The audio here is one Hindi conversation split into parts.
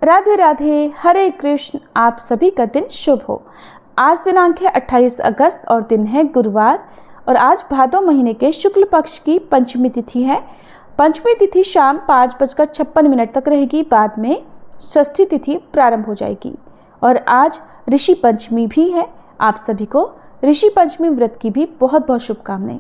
राधे राधे, हरे कृष्ण। आप सभी का दिन शुभ हो। आज दिनांक है 28 अगस्त और दिन है गुरुवार और आज भादो महीने के शुक्ल पक्ष की पंचमी तिथि है। पंचमी तिथि शाम 5:56 तक रहेगी, बाद में षष्ठी तिथि प्रारंभ हो जाएगी और आज ऋषि पंचमी भी है। आप सभी को ऋषि पंचमी व्रत की भी बहुत बहुत शुभकामनाएं।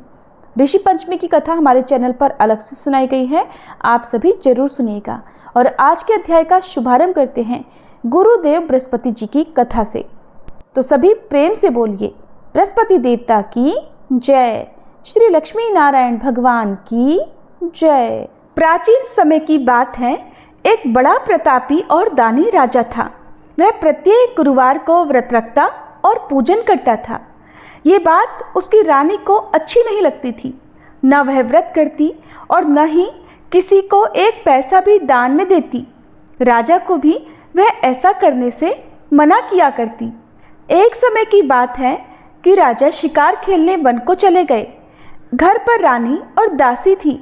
ऋषि पंचमी की कथा हमारे चैनल पर अलग से सुनाई गई है, आप सभी जरूर सुनिएगा। और आज के अध्याय का शुभारंभ करते हैं गुरुदेव बृहस्पति जी की कथा से। तो सभी प्रेम से बोलिए, बृहस्पति देवता की जय, श्री लक्ष्मी नारायण भगवान की जय। प्राचीन समय की बात है, एक बड़ा प्रतापी और दानी राजा था। वह प्रत्येक गुरुवार को व्रत रखता और पूजन करता था। ये बात उसकी रानी को अच्छी नहीं लगती थी। न वह व्रत करती और न ही किसी को एक पैसा भी दान में देती। राजा को भी वह ऐसा करने से मना किया करती। एक समय की बात है कि राजा शिकार खेलने वन को चले गए। घर पर रानी और दासी थी।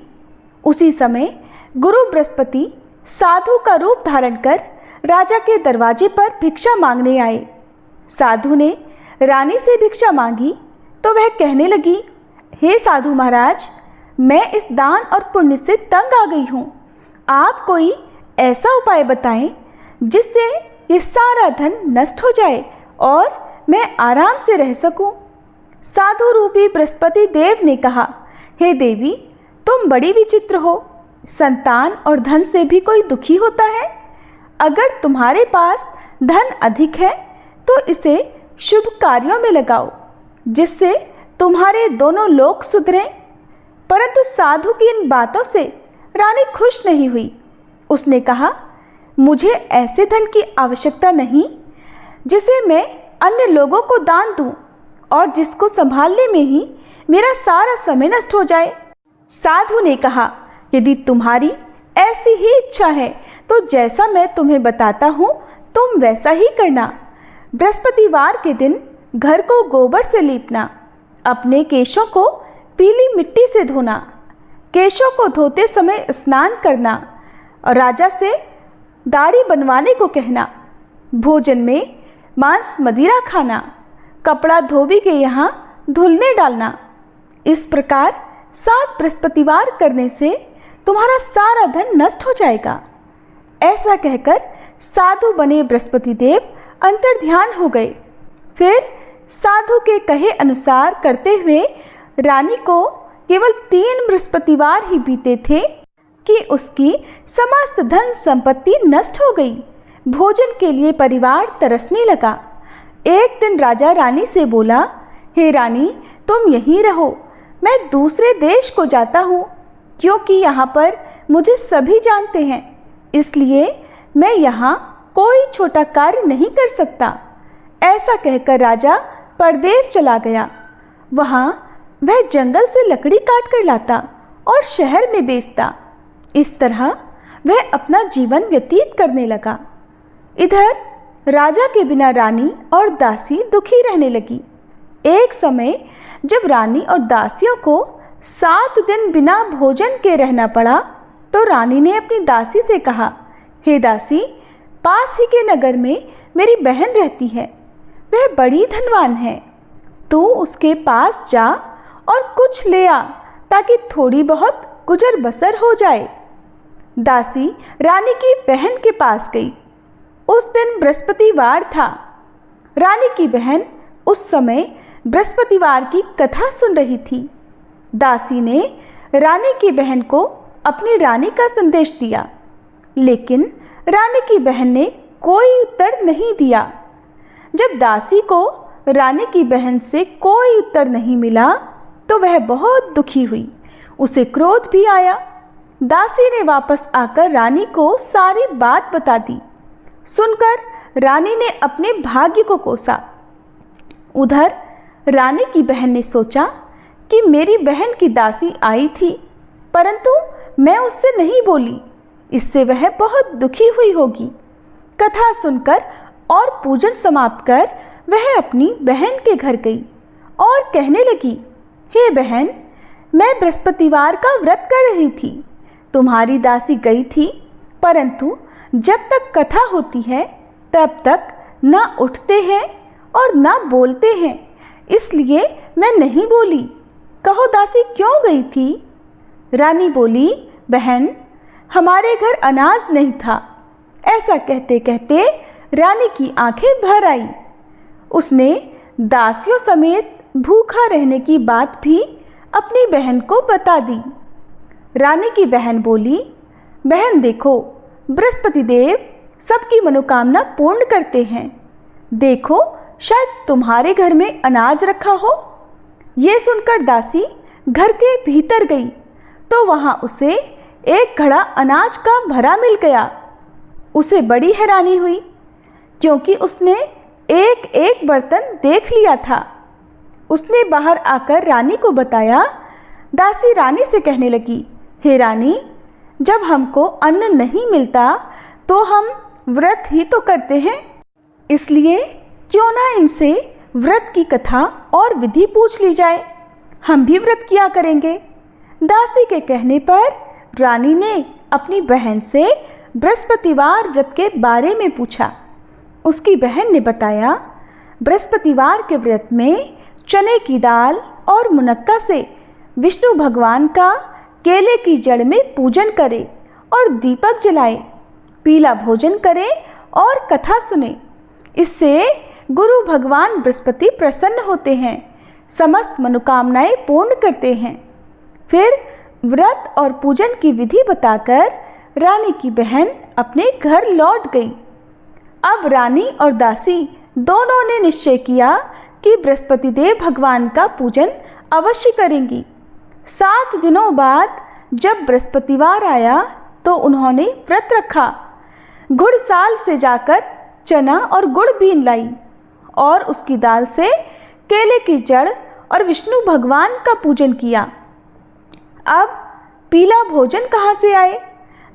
उसी समय गुरु बृहस्पति साधु का रूप धारण कर राजा के दरवाजे पर भिक्षा मांगने आए। साधु ने रानी से भिक्षा मांगी तो वह कहने लगी, हे साधु महाराज, मैं इस दान और पुण्य से तंग आ गई हूँ। आप कोई ऐसा उपाय बताएं जिससे ये सारा धन नष्ट हो जाए और मैं आराम से रह सकूं। साधु रूपी बृहस्पति देव ने कहा, हे देवी, तुम बड़ी विचित्र हो। संतान और धन से भी कोई दुखी होता है। अगर तुम्हारे पास धन अधिक है तो इसे शुभ कार्यों में लगाओ जिससे तुम्हारे दोनों लोक सुधरें। परंतु साधु की इन बातों से रानी खुश नहीं हुई। उसने कहा, मुझे ऐसे धन की आवश्यकता नहीं जिसे मैं अन्य लोगों को दान दूं और जिसको संभालने में ही मेरा सारा समय नष्ट हो जाए। साधु ने कहा, यदि तुम्हारी ऐसी ही इच्छा है तो जैसा मैं तुम्हें बताता हूँ तुम वैसा ही करना। बृहस्पतिवार के दिन घर को गोबर से लीपना, अपने केशों को पीली मिट्टी से धोना, केशों को धोते समय स्नान करना और राजा से दाढ़ी बनवाने को कहना, भोजन में मांस मदिरा खाना, कपड़ा धोबी के यहाँ धुलने डालना। इस प्रकार 7 बृहस्पतिवार करने से तुम्हारा सारा धन नष्ट हो जाएगा। ऐसा कहकर साधु बने बृहस्पति देव अंतर्ध्यान हो गए। फिर साधु के कहे अनुसार करते हुए रानी को केवल 3 बृहस्पतिवार ही बीते थे कि उसकी समस्त धन संपत्ति नष्ट हो गई। भोजन के लिए परिवार तरसने लगा। एक दिन राजा रानी से बोला, हे रानी, तुम यहीं रहो, मैं दूसरे देश को जाता हूँ, क्योंकि यहाँ पर मुझे सभी जानते हैं, इसलिए मैं यहाँ कोई छोटा कार्य नहीं कर सकता। ऐसा कहकर राजा परदेश चला गया। वहाँ वह जंगल से लकड़ी काट कर लाता और शहर में बेचता। इस तरह वह अपना जीवन व्यतीत करने लगा। इधर राजा के बिना रानी और दासी दुखी रहने लगी। एक समय जब रानी और दासियों को 7 दिन बिना भोजन के रहना पड़ा तो रानी ने अपनी दासी से कहा, हे दासी, पास ही के नगर में मेरी बहन रहती है, वह बड़ी धनवान है। तू उसके पास जा और कुछ ले आ ताकि थोड़ी बहुत गुजर बसर हो जाए। दासी रानी की बहन के पास गई। उस दिन बृहस्पतिवार था। रानी की बहन उस समय बृहस्पतिवार की कथा सुन रही थी। दासी ने रानी की बहन को अपनी रानी का संदेश दिया, लेकिन रानी की बहन ने कोई उत्तर नहीं दिया। जब दासी को रानी की बहन से कोई उत्तर नहीं मिला तो वह बहुत दुखी हुई। उसे क्रोध भी आया। दासी ने वापस आकर रानी को सारी बात बता दी। सुनकर रानी ने अपने भाग्य को कोसा। उधर रानी की बहन ने सोचा कि मेरी बहन की दासी आई थी, परंतु मैं उससे नहीं बोली, इससे वह बहुत दुखी हुई होगी। कथा सुनकर और पूजन समाप्त कर वह अपनी बहन के घर गई और कहने लगी, हे बहन, मैं बृहस्पतिवार का व्रत कर रही थी। तुम्हारी दासी गई थी, परंतु जब तक कथा होती है तब तक ना उठते हैं और ना बोलते हैं, इसलिए मैं नहीं बोली। कहो दासी क्यों गई थी? रानी बोली, बहन हमारे घर अनाज नहीं था। ऐसा कहते कहते रानी की आंखें भर आई। उसने दासियों समेत भूखा रहने की बात भी अपनी बहन को बता दी। रानी की बहन बोली, बहन देखो, बृहस्पति देव सबकी मनोकामना पूर्ण करते हैं। देखो शायद तुम्हारे घर में अनाज रखा हो। ये सुनकर दासी घर के भीतर गई तो वहाँ उसे एक घड़ा अनाज का भरा मिल गया। उसे बड़ी हैरानी हुई क्योंकि उसने एक एक बर्तन देख लिया था। उसने बाहर आकर रानी को बताया। दासी रानी से कहने लगी, हे रानी, जब हमको अन्न नहीं मिलता तो हम व्रत ही तो करते हैं, इसलिए क्यों ना इनसे व्रत की कथा और विधि पूछ ली जाए, हम भी व्रत किया करेंगे। दासी के कहने पर रानी ने अपनी बहन से बृहस्पतिवार व्रत के बारे में पूछा। उसकी बहन ने बताया, बृहस्पतिवार के व्रत में चने की दाल और मुनक्का से विष्णु भगवान का केले की जड़ में पूजन करें और दीपक जलाए, पीला भोजन करें और कथा सुने। इससे गुरु भगवान बृहस्पति प्रसन्न होते हैं, समस्त मनोकामनाएं पूर्ण करते हैं। फिर व्रत और पूजन की विधि बताकर रानी की बहन अपने घर लौट गई। अब रानी और दासी दोनों ने निश्चय किया कि बृहस्पति देव भगवान का पूजन अवश्य करेंगी। 7 दिनों बाद जब बृहस्पतिवार आया तो उन्होंने व्रत रखा। घुड़साल से जाकर चना और गुड़ बीन लाई और उसकी दाल से केले की जड़ और विष्णु भगवान का पूजन किया। अब पीला भोजन कहाँ से आए?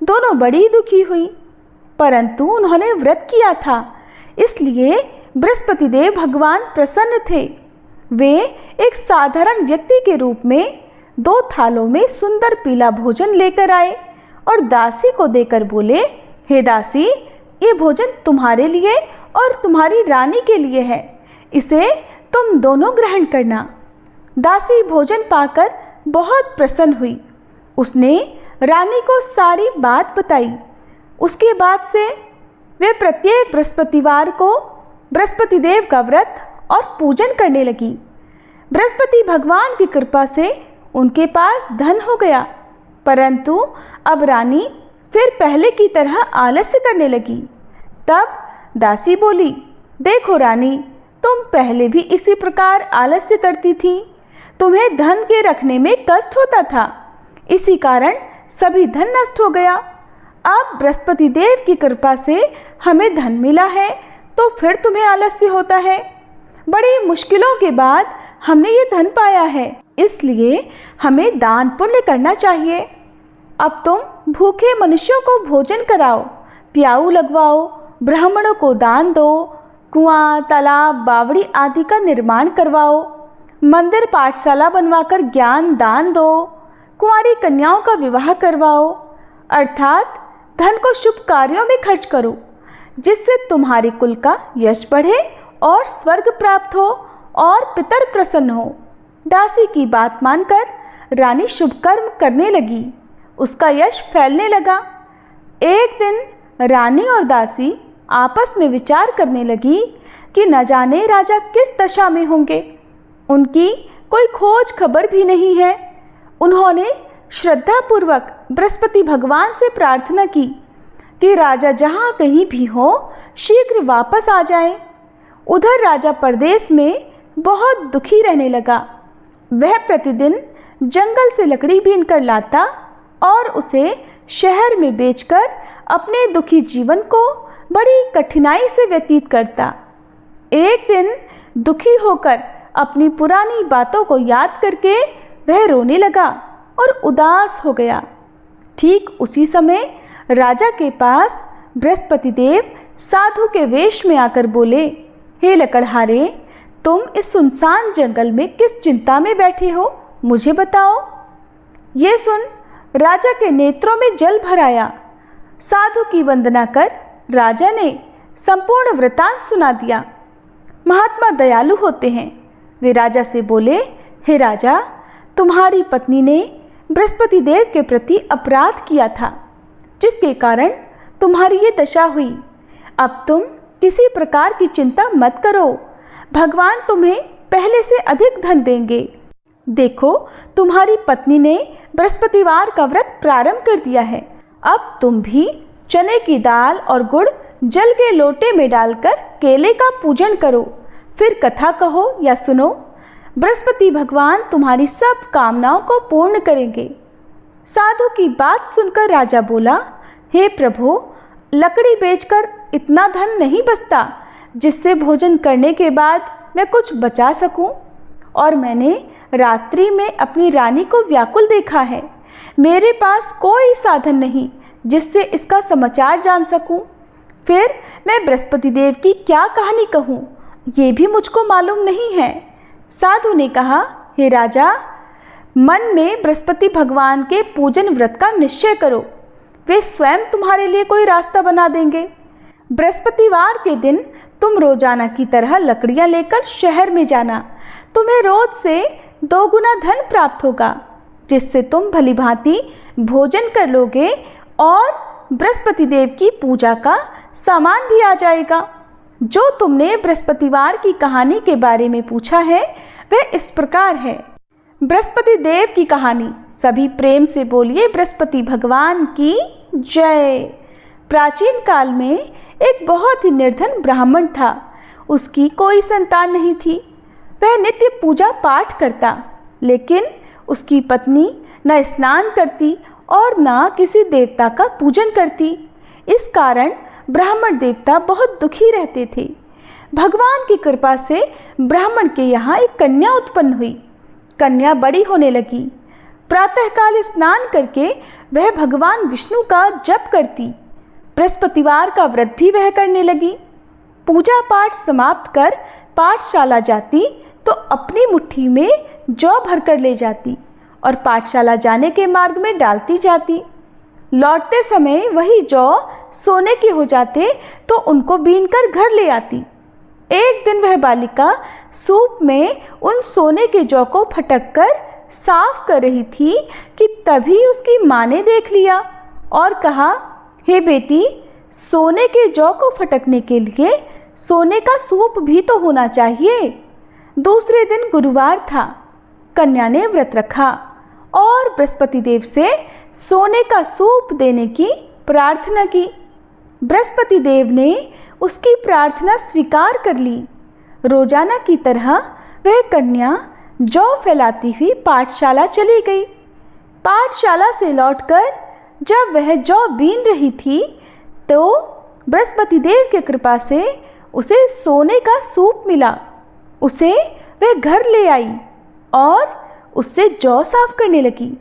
दोनों बड़ी दुखी हुई, परंतु उन्होंने व्रत किया था, इसलिए बृहस्पति देव भगवान प्रसन्न थे। वे एक साधारण व्यक्ति के रूप में 2 थालों में सुंदर पीला भोजन लेकर आए और दासी को देकर बोले, हे दासी, ये भोजन तुम्हारे लिए और तुम्हारी रानी के लिए है, इसे तुम दोनों ग्रहण करना। दासी भोजन पाकर बहुत प्रसन्न हुई। उसने रानी को सारी बात बताई। उसके बाद से वे प्रत्येक बृहस्पतिवार को बृहस्पति देव का व्रत और पूजन करने लगी। बृहस्पति भगवान की कृपा से उनके पास धन हो गया, परंतु अब रानी फिर पहले की तरह आलस्य करने लगी। तब दासी बोली, देखो रानी, तुम पहले भी इसी प्रकार आलस्य करती थी। तुम्हें धन के रखने में कष्ट होता था, इसी कारण सभी धन नष्ट हो गया। अब बृहस्पति देव की कृपा से हमें धन मिला है तो फिर तुम्हें आलस्य होता है। बड़ी मुश्किलों के बाद हमने ये धन पाया है, इसलिए हमें दान पुण्य करना चाहिए। अब तुम भूखे मनुष्यों को भोजन कराओ, प्याऊ लगवाओ, ब्राह्मणों को दान दो, कुआं, तालाब, बावड़ी आदि का निर्माण करवाओ, मंदिर पाठशाला बनवाकर ज्ञान दान दो, कुंवारी कन्याओं का विवाह करवाओ, अर्थात धन को शुभ कार्यों में खर्च करो, जिससे तुम्हारे कुल का यश बढ़े और स्वर्ग प्राप्त हो और पितर प्रसन्न हो। दासी की बात मानकर रानी शुभ कर्म करने लगी। उसका यश फैलने लगा। एक दिन रानी और दासी आपस में विचार करने लगी कि न जाने राजा किस दशा में होंगे। उनकी कोई खोज खबर भी नहीं है। उन्होंने श्रद्धापूर्वक बृहस्पति भगवान से प्रार्थना की कि राजा जहाँ कहीं भी हो शीघ्र वापस आ जाए। उधर राजा परदेश में बहुत दुखी रहने लगा। वह प्रतिदिन जंगल से लकड़ी बीन कर लाता और उसे शहर में बेचकर अपने दुखी जीवन को बड़ी कठिनाई से व्यतीत करता। एक दिन दुखी होकर अपनी पुरानी बातों को याद करके वह रोने लगा और उदास हो गया। ठीक उसी समय राजा के पास बृहस्पति देव साधु के वेश में आकर बोले, हे लकड़हारे, तुम इस सुनसान जंगल में किस चिंता में बैठे हो, मुझे बताओ। ये सुन राजा के नेत्रों में जल भर आया। साधु की वंदना कर राजा ने संपूर्ण वृतांत सुना दिया। महात्मा दयालु होते हैं। वे राजा से बोले, हे राजा, तुम्हारी पत्नी ने बृहस्पति देव के प्रति अपराध किया था, जिसके कारण तुम्हारी ये दशा हुई। अब तुम किसी प्रकार की चिंता मत करो, भगवान तुम्हें पहले से अधिक धन देंगे। देखो, तुम्हारी पत्नी ने बृहस्पतिवार का व्रत प्रारंभ कर दिया है। अब तुम भी चने की दाल और गुड़ जल के लोटे में डालकर केले का पूजन करो, फिर कथा कहो या सुनो। बृहस्पति भगवान तुम्हारी सब कामनाओं को पूर्ण करेंगे। साधु की बात सुनकर राजा बोला, हे प्रभु, लकड़ी बेचकर इतना धन नहीं बचता जिससे भोजन करने के बाद मैं कुछ बचा सकूं, और मैंने रात्रि में अपनी रानी को व्याकुल देखा है। मेरे पास कोई साधन नहीं जिससे इसका समाचार जान सकूं। फिर मैं बृहस्पति देव की क्या कहानी कहूं, ये भी मुझको मालूम नहीं है। साधु ने कहा, हे राजा, मन में बृहस्पति भगवान के पूजन व्रत का निश्चय करो, वे स्वयं तुम्हारे लिए कोई रास्ता बना देंगे। बृहस्पतिवार के दिन तुम रोजाना की तरह लकड़ियां लेकर शहर में जाना। तुम्हें रोज से 2 गुना धन प्राप्त होगा, जिससे तुम भलीभांति भोजन कर लोगे और बृहस्पति देव की पूजा का सामान भी आ जाएगा। जो तुमने बृहस्पतिवार की कहानी के बारे में पूछा है वह इस प्रकार है। बृहस्पति देव की कहानी। सभी प्रेम से बोलिए, बृहस्पति भगवान की जय। प्राचीन काल में एक बहुत ही निर्धन ब्राह्मण था। उसकी कोई संतान नहीं थी। वह नित्य पूजा पाठ करता, लेकिन उसकी पत्नी न स्नान करती और न किसी देवता का पूजन करती। इस कारण ब्राह्मण देवता बहुत दुखी रहते थे। भगवान की कृपा से ब्राह्मण के यहाँ एक कन्या उत्पन्न हुई। कन्या बड़ी होने लगी। प्रातःकाल स्नान करके वह भगवान विष्णु का जप करती। बृहस्पतिवार का व्रत भी वह करने लगी। पूजा पाठ समाप्त कर पाठशाला जाती तो अपनी मुट्ठी में जौ भरकर ले जाती और पाठशाला जाने के मार्ग में डालती जाती। लौटते समय वही जौ सोने के हो जाते तो उनको बीनकर घर ले आती। एक दिन वह बालिका सूप में उन सोने के जौ को फटककर साफ कर रही थी कि तभी उसकी माँ ने देख लिया और कहा, हे बेटी, सोने के जौ को फटकने के लिए सोने का सूप भी तो होना चाहिए। दूसरे दिन गुरुवार था। कन्या ने व्रत रखा और बृहस्पति देव से सोने का सूप देने की प्रार्थना की। बृहस्पति देव ने उसकी प्रार्थना स्वीकार कर ली। रोजाना की तरह वह कन्या जौ फैलाती हुई पाठशाला चली गई। पाठशाला से लौटकर जब वह जौ बीन रही थी तो बृहस्पति देव की कृपा से उसे सोने का सूप मिला। उसे वह घर ले आई और उससे जौ साफ करने लगी,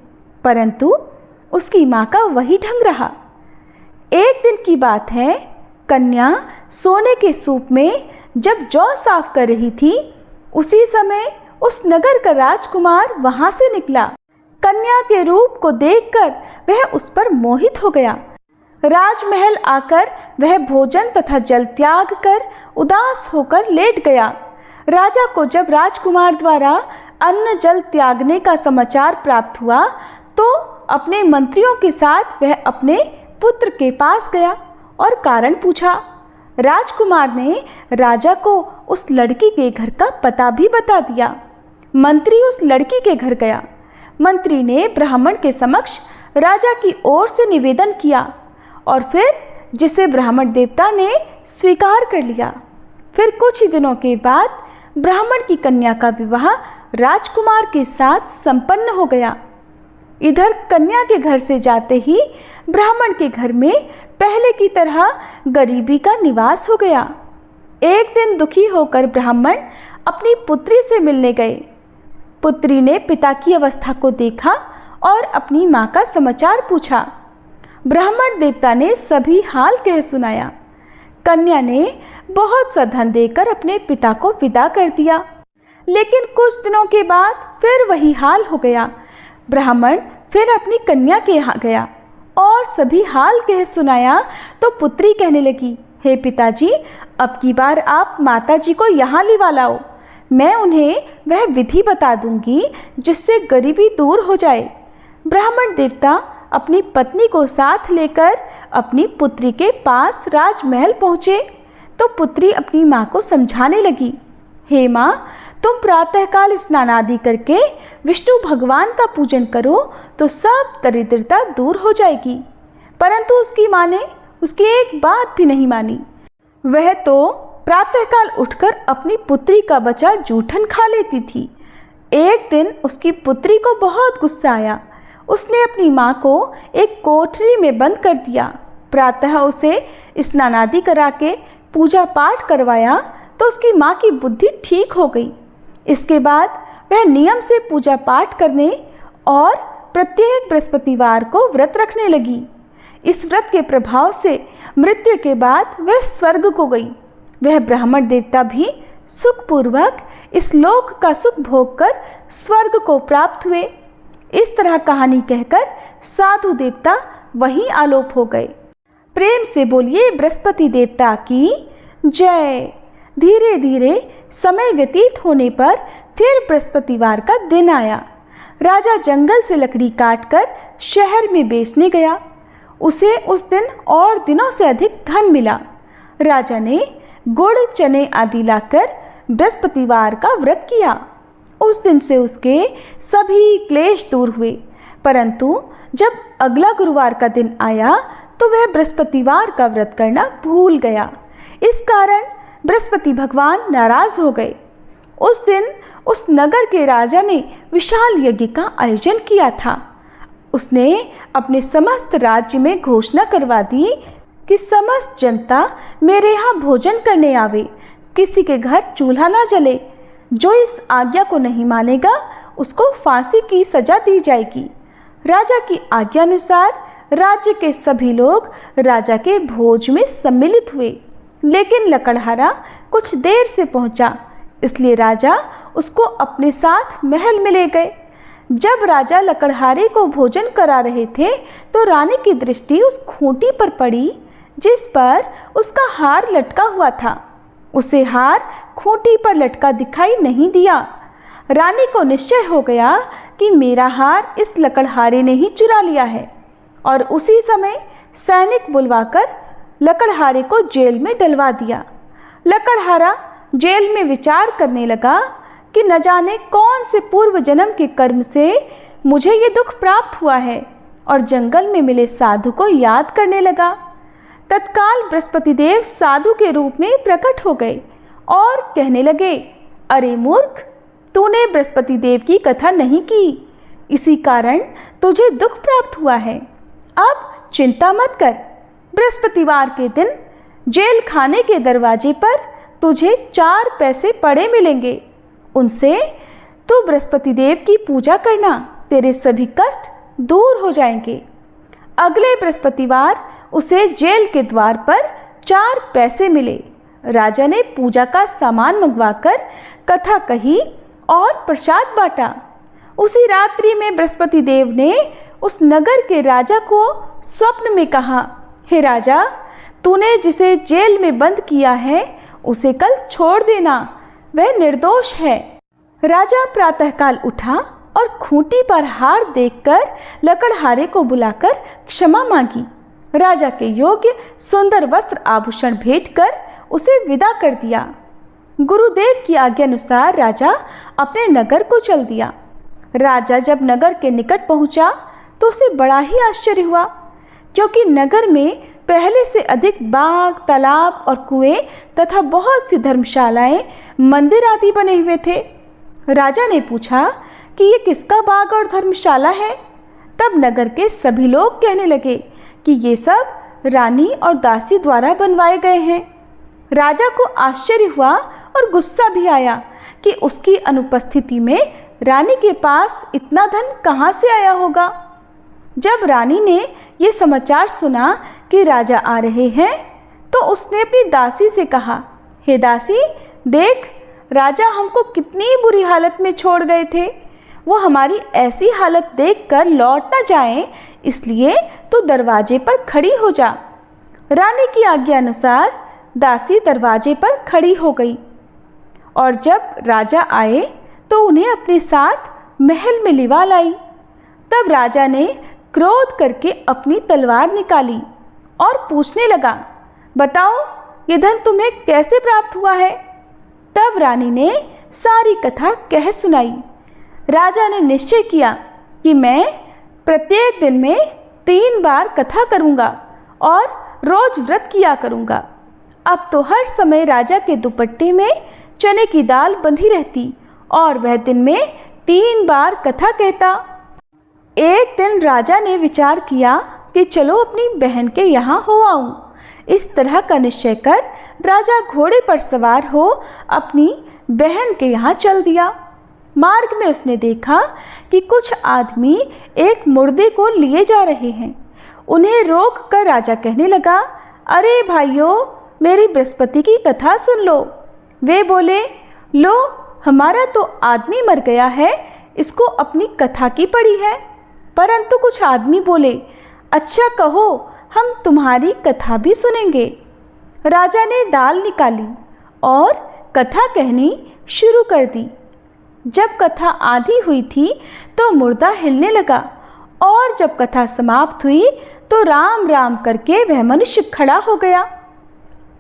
परंतु उसकी माँ का वही ढंग रहा। एक दिन की बात है, कन्या सोने के सूप में जब जौ साफ कर रही थी, उसी समय उस नगर का राजकुमार वहां से निकला। कन्या के रूप को देखकर वह उस पर मोहित हो गया। राजमहल आकर वह भोजन तथा जल त्याग कर उदास होकर लेट गया। राजा को जब राजकुमार द्वारा अन्न जल त्यागने का समाचार प्राप्त हुआ तो अपने मंत्रियों के साथ वह अपने पुत्र के पास गया और कारण पूछा। राजकुमार ने राजा को उस लड़की के घर का पता भी बता दिया। मंत्री उस लड़की के घर गया। मंत्री ने ब्राह्मण के समक्ष राजा की ओर से निवेदन किया और फिर जिसे ब्राह्मण देवता ने स्वीकार कर लिया। फिर कुछ ही दिनों के बाद ब्राह्मण की कन्या का विवाह राजकुमार के साथ संपन्न हो गया। इधर कन्या के घर से जाते ही ब्राह्मण के घर में पहले की तरह गरीबी का निवास हो गया। एक दिन दुखी होकर ब्राह्मण अपनी पुत्री से मिलने गए। पुत्री ने पिता की अवस्था को देखा और अपनी माँ का समाचार पूछा। ब्राह्मण देवता ने सभी हाल कह सुनाया। कन्या ने बहुत सा धन देकर अपने पिता को विदा कर दिया, लेकिन कुछ दिनों के बाद फिर वही हाल हो गया। ब्राह्मण फिर अपनी कन्या के यहाँ गया और सभी हाल कह सुनाया तो पुत्री कहने लगी, हे पिताजी, अब की बार आप माताजी को यहाँ लिवा लाओ। मैं उन्हें वह विधि बता दूंगी जिससे गरीबी दूर हो जाए। ब्राह्मण देवता अपनी पत्नी को साथ लेकर अपनी पुत्री के पास राजमहल पहुँचे तो पुत्री अपनी माँ को समझाने लगी, हे माँ, तुम प्रातःकाल स्नान आदि करके विष्णु भगवान का पूजन करो तो सब दरिद्रता दूर हो जाएगी। परंतु उसकी माँ ने उसकी एक बात भी नहीं मानी। वह तो प्रातःकाल उठकर अपनी पुत्री का बचा जूठन खा लेती थी। एक दिन उसकी पुत्री को बहुत गुस्सा आया। उसने अपनी माँ को एक कोठरी में बंद कर दिया। प्रातः उसे स्नान आदि करा के पूजा पाठ करवाया तो उसकी माँ की बुद्धि ठीक हो गई। इसके बाद वह नियम से पूजा पाठ करने और प्रत्येक बृहस्पतिवार को व्रत रखने लगी। इस व्रत के प्रभाव से मृत्यु के बाद वह स्वर्ग को गई। वह ब्राह्मण देवता भी सुखपूर्वक इस लोक का सुख भोग कर स्वर्ग को प्राप्त हुए। इस तरह कहानी कहकर साधु देवता वहीं आलोप हो गए। प्रेम से बोलिए बृहस्पति देवता की जय। धीरे धीरे समय व्यतीत होने पर फिर बृहस्पतिवार का दिन आया। राजा जंगल से लकड़ी काटकर शहर में बेचने गया। उसे उस दिन और दिनों से अधिक धन मिला। राजा ने गुड़ चने आदि लाकर बृहस्पतिवार का व्रत किया। उस दिन से उसके सभी क्लेश दूर हुए। परंतु जब अगला गुरुवार का दिन आया तो वह बृहस्पतिवार का व्रत करना भूल गया। इस कारण बृहस्पति भगवान नाराज हो गए। उस दिन उस नगर के राजा ने विशाल यज्ञ का आयोजन किया था। उसने अपने समस्त राज्य में घोषणा करवा दी कि समस्त जनता मेरे यहाँ भोजन करने आवे, किसी के घर चूल्हा ना जले। जो इस आज्ञा को नहीं मानेगा उसको फांसी की सजा दी जाएगी। राजा की आज्ञा अनुसार राज्य के सभी लोग राजा के भोज में सम्मिलित हुए। लेकिन लकड़हारा कुछ देर से पहुंचा, इसलिए राजा उसको अपने साथ महल में ले गए। जब राजा लकड़हारे को भोजन करा रहे थे तो रानी की दृष्टि उस खूंटी पर पड़ी जिस पर उसका हार लटका हुआ था। उसे हार खूंटी पर लटका दिखाई नहीं दिया। रानी को निश्चय हो गया कि मेरा हार इस लकड़हारे ने ही चुरा लिया है और उसी समय सैनिक बुलवाकर लकड़हारे को जेल में डलवा दिया। लकड़हारा जेल में विचार करने लगा कि न जाने कौन से पूर्व जन्म के कर्म से मुझे ये दुख प्राप्त हुआ है, और जंगल में मिले साधु को याद करने लगा। तत्काल बृहस्पति देव साधु के रूप में प्रकट हो गए और कहने लगे, अरे मूर्ख, तूने बृहस्पति देव की कथा नहीं की, इसी कारण तुझे दुख प्राप्त हुआ है। अब चिंता मत कर, बृहस्पतिवार के दिन जेल खाने के दरवाजे पर तुझे 4 पैसे पड़े मिलेंगे। उनसे तू बृहस्पति देव की पूजा करना, तेरे सभी कष्ट दूर हो जाएंगे। अगले बृहस्पतिवार उसे जेल के द्वार पर 4 पैसे मिले। राजा ने पूजा का सामान मंगवाकर कथा कही और प्रसाद बांटा। उसी रात्रि में बृहस्पति देव ने उस नगर के राजा को स्वप्न में कहा, हे राजा, तूने जिसे जेल में बंद किया है उसे कल छोड़ देना, वह निर्दोष है। राजा प्रातःकाल उठा और खूंटी पर हार देखकर लकड़हारे को बुलाकर क्षमा मांगी। राजा के योग्य सुंदर वस्त्र आभूषण भेंट कर उसे विदा कर दिया। गुरुदेव की आज्ञा अनुसार राजा अपने नगर को चल दिया। राजा जब नगर के निकट पहुंचा तो उसे बड़ा ही आश्चर्य हुआ, क्योंकि नगर में पहले से अधिक बाग, तालाब और कुएं तथा बहुत सी धर्मशालाएं, मंदिर आदि बने हुए थे। राजा ने पूछा कि ये किसका बाग और धर्मशाला है? तब नगर के सभी लोग कहने लगे कि ये सब रानी और दासी द्वारा बनवाए गए हैं। राजा को आश्चर्य हुआ और गुस्सा भी आया कि उसकी अनुपस्थिति में रानी के पास इतना धन कहाँ से आया होगा। जब रानी ने ये समाचार सुना कि राजा आ रहे हैं तो उसने अपनी दासी से कहा, हे दासी, देख, राजा हमको कितनी बुरी हालत में छोड़ गए थे। वो हमारी ऐसी हालत देखकर लौट न जाएं, इसलिए तो दरवाजे पर खड़ी हो जा। रानी की आज्ञा अनुसार दासी दरवाजे पर खड़ी हो गई और जब राजा आए तो उन्हें अपने साथ महल में लिवा लाई। तब राजा ने क्रोध करके अपनी तलवार निकाली और पूछने लगा, बताओ ये धन तुम्हें कैसे प्राप्त हुआ है? तब रानी ने सारी कथा कह सुनाई। राजा ने निश्चय किया कि मैं प्रत्येक दिन में 3 बार कथा करूँगा और रोज व्रत किया करूँगा। अब तो हर समय राजा के दुपट्टे में चने की दाल बंधी रहती और वह दिन में 3 बार कथा कहता। एक दिन राजा ने विचार किया कि चलो अपनी बहन के यहाँ हो आऊँ। इस तरह का निश्चय कर राजा घोड़े पर सवार हो अपनी बहन के यहाँ चल दिया। मार्ग में उसने देखा कि कुछ आदमी एक मुर्दे को लिए जा रहे हैं। उन्हें रोक कर राजा कहने लगा, अरे भाइयों, मेरी बृहस्पति की कथा सुन लो। वे बोले, लो हमारा तो आदमी मर गया है, इसको अपनी कथा की पड़ी है। परंतु कुछ आदमी बोले, अच्छा कहो, हम तुम्हारी कथा भी सुनेंगे। राजा ने दाल निकाली और कथा कहनी शुरू कर दी। जब कथा आधी हुई थी तो मुर्दा हिलने लगा और जब कथा समाप्त हुई तो राम राम करके वह मनुष्य खड़ा हो गया।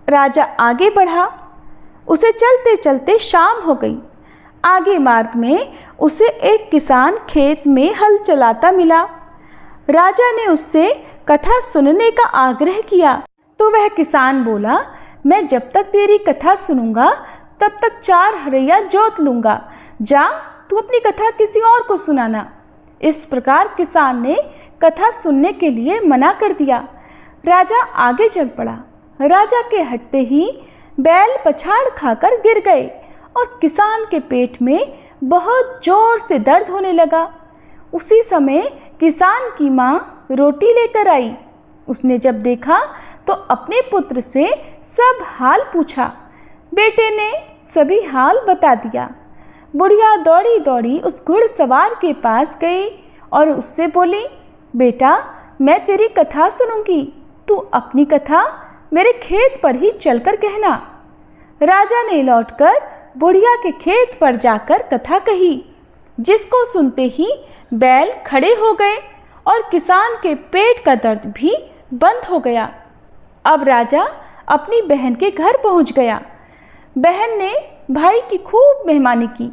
राजा आगे बढ़ा। उसे चलते चलते शाम हो गई। आगे मार्ग में उसे एक किसान खेत में हल चलाता मिला। राजा ने उससे कथा सुनने का आग्रह किया तो वह किसान बोला, मैं जब तक तेरी कथा सुनूंगा तब तक 4 हरैया जोत लूँगा। जा, तू अपनी कथा किसी और को सुनाना। इस प्रकार किसान ने कथा सुनने के लिए मना कर दिया। राजा आगे चल पड़ा। राजा के हटते ही बैल पछाड़ खाकर गिर गए और किसान के पेट में बहुत जोर से दर्द होने लगा। उसी समय किसान की माँ रोटी लेकर आई। उसने जब देखा तो अपने पुत्र से सब हाल पूछा। बेटे ने सभी हाल बता दिया। बुढ़िया दौड़ी दौड़ी उस घुड़सवार के पास गई और उससे बोली, बेटा मैं तेरी कथा सुनूंगी, तू अपनी कथा मेरे खेत पर ही चलकर कहना। राजा ने लौटकर बुढ़िया के खेत पर जाकर कथा कही, जिसको सुनते ही बैल खड़े हो गए और किसान के पेट का दर्द भी बंद हो गया। अब राजा अपनी बहन के घर पहुंच गया। बहन ने भाई की खूब मेहमानी की।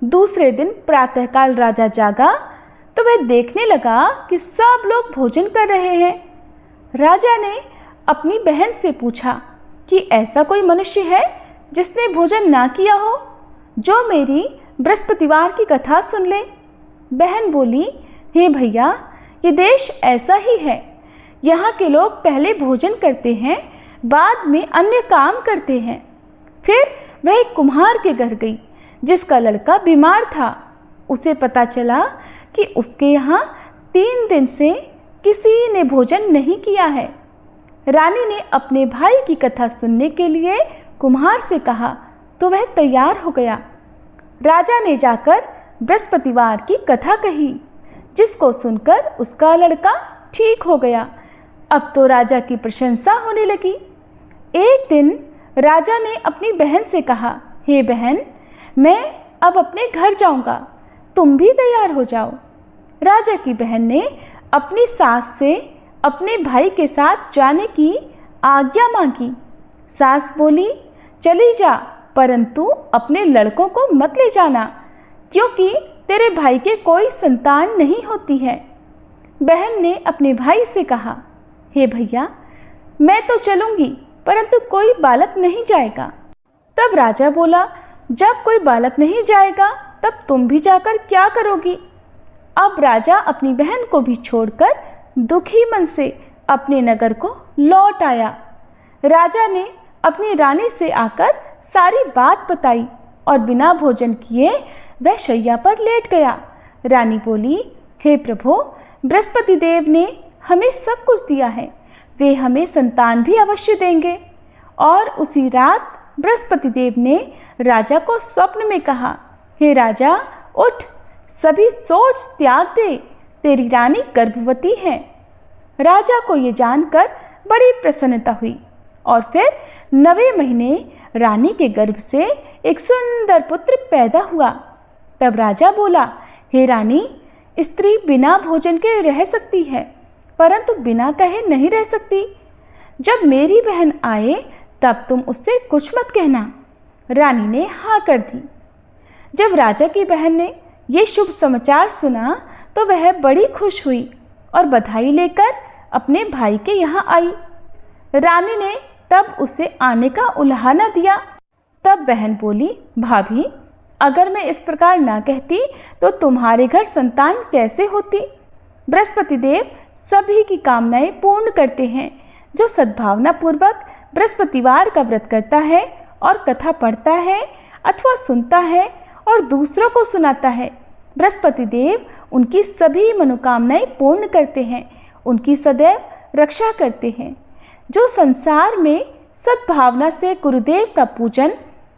दूसरे दिन प्रातःकाल राजा जागा तो वह देखने लगा कि सब लोग भोजन कर रहे हैं। राजा ने अपनी बहन से पूछा कि ऐसा कोई मनुष्य है जिसने भोजन ना किया हो, जो मेरी बृहस्पतिवार की कथा सुन ले। बहन बोली, हे भैया, ये देश ऐसा ही है। यहाँ के लोग पहले भोजन करते हैं, बाद में अन्य काम करते हैं। फिर वह एक कुम्हार के घर गई जिसका लड़का बीमार था। उसे पता चला कि उसके यहाँ 3 दिन से किसी ने भोजन नहीं किया है। रानी ने अपने भाई की कथा सुनने के लिए कुम्हार से कहा तो वह तैयार हो गया। राजा ने जाकर बृहस्पतिवार की कथा कही, जिसको सुनकर उसका लड़का ठीक हो गया। अब तो राजा की प्रशंसा होने लगी। एक दिन राजा ने अपनी बहन से कहा, हे बहन, मैं अब अपने घर जाऊंगा, तुम भी तैयार हो जाओ। राजा की बहन ने अपनी सास से अपने भाई के साथ जाने की आज्ञा मांगी। सास बोली, चली जा, परंतु अपने लड़कों को मत ले जाना, क्योंकि तेरे भाई के कोई संतान नहीं होती है। बहन ने अपने भाई से कहा, हे भैया, मैं तो चलूँगी, परंतु कोई बालक नहीं जाएगा। तब राजा बोला, जब कोई बालक नहीं जाएगा तब तुम भी जाकर क्या करोगी? अब राजा अपनी बहन को भी छोड़कर दुखी मन से अपने नगर को लौट आया। राजा ने अपनी रानी से आकर सारी बात बताई और बिना भोजन किए वह शैया पर लेट गया। रानी बोली, हे प्रभु, बृहस्पति देव ने हमें सब कुछ दिया है, वे हमें संतान भी अवश्य देंगे। और उसी रात बृहस्पति देव ने राजा को स्वप्न में कहा, हे राजा, उठ, सभी सोच त्याग दे, तेरी रानी गर्भवती है। राजा को ये जानकर बड़ी प्रसन्नता हुई और फिर 9वें महीने रानी के गर्भ से एक सुंदर पुत्र पैदा हुआ। तब राजा बोला, हे रानी, स्त्री बिना भोजन के रह सकती है, परंतु बिना कहे नहीं रह सकती। जब मेरी बहन आए तब तुम उससे कुछ मत कहना। रानी ने हाँ कर दी। जब राजा की बहन ने ये शुभ समाचार सुना तो वह बड़ी खुश हुई और बधाई लेकर अपने भाई के यहाँ आई। रानी ने तब उसे आने का उलाहना दिया। तब बहन बोली, भाभी, अगर मैं इस प्रकार ना कहती तो तुम्हारे घर संतान कैसे होती? बृहस्पति देव सभी की कामनाएं पूर्ण करते हैं। जो सद्भावना पूर्वक बृहस्पतिवार का व्रत करता है और कथा पढ़ता है अथवा सुनता है और दूसरों को सुनाता है, बृहस्पति देव उनकी सभी मनोकामनाएं पूर्ण करते हैं, उनकी सदैव रक्षा करते हैं। जो संसार में सद्भावना से गुरुदेव का पूजन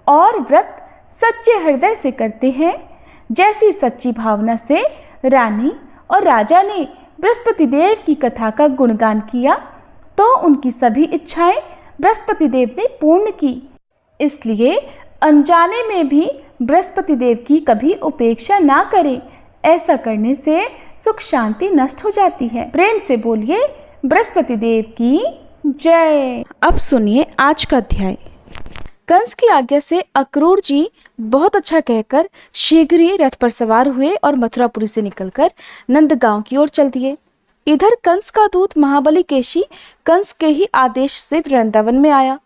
और व्रत सच्चे हृदय से करते हैं, जैसी सच्ची भावना से रानी और राजा ने बृहस्पति देव की कथा का गुणगान किया, तो उनकी सभी इच्छाएं बृहस्पति देव ने पूर्ण की। इसलिए अनजाने में भी बृहस्पति देव की कभी उपेक्षा ना करें। ऐसा करने से सुख शांति नष्ट हो जाती है। प्रेम से बोलिए बृहस्पति देव की जय। अब सुनिए आज का अध्याय। कंस की आज्ञा से अक्रूर जी बहुत अच्छा कहकर शीघ्र ही रथ पर सवार हुए और मथुरापुरी से निकलकर नंदगांव की ओर चल दिए। इधर कंस का दूत महाबली केशी कंस के ही आदेश से वृंदावन में आया।